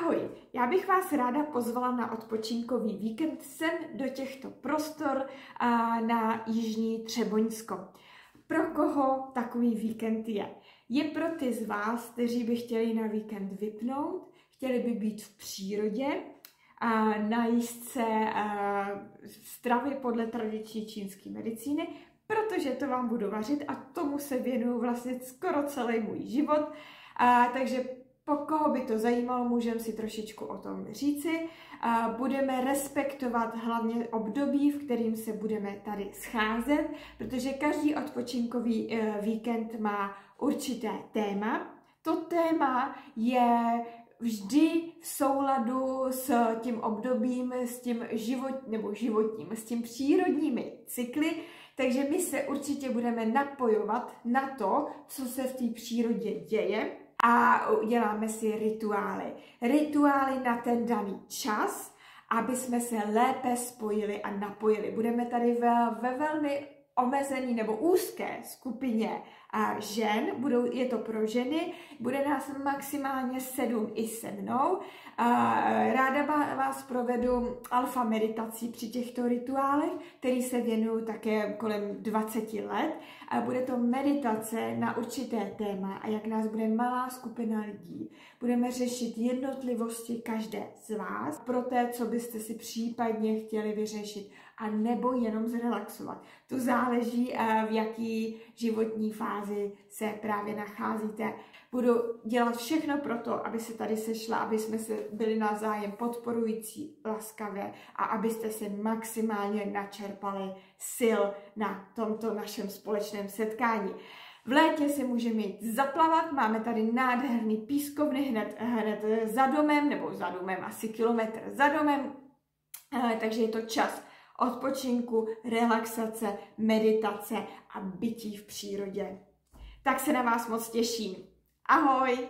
Ahoj, já bych vás ráda pozvala na odpočinkový víkend sem do těchto prostor na Jižní Třeboňsko. Pro koho takový víkend je? Je pro ty z vás, kteří by chtěli na víkend vypnout, chtěli by být v přírodě, najíst se stravy podle tradiční čínské medicíny, protože to vám budu vařit a tomu se věnuju vlastně skoro celý můj život. Takže po koho by to zajímalo, můžeme si trošičku o tom říci. Budeme respektovat hlavně období, v kterým se budeme tady scházet, protože každý odpočinkový víkend má určité téma. To téma je vždy v souladu s tím obdobím, s tím s tím přírodními cykly, takže my se určitě budeme napojovat na to, co se v té přírodě děje a uděláme si rituály. Rituály na ten daný čas, aby jsme se lépe spojili a napojili. Budeme tady ve velmi omezený nebo úzké skupině žen, je to pro ženy, bude nás maximálně 7 i se mnou. Ráda vás provedu alfa meditací při těchto rituálech, který se věnuju také kolem 20 let. Bude to meditace na určité téma a jak nás bude malá skupina lidí, budeme řešit jednotlivosti každé z vás pro té, co byste si případně chtěli vyřešit a nebo jenom zrelaxovat. To záleží, v jaký životní fázi se právě nacházíte. Budu dělat všechno pro to, aby se tady sešla, aby jsme se byli navzájem podporující, laskavé a abyste se maximálně načerpali sil na tomto našem společném setkání. V létě si můžeme jít zaplavat, máme tady nádherný pískovny hned za domem, nebo za domem, asi kilometr za domem, takže je to čas odpočinku, relaxace, meditace a bytí v přírodě. Tak se na vás moc těším. Ahoj!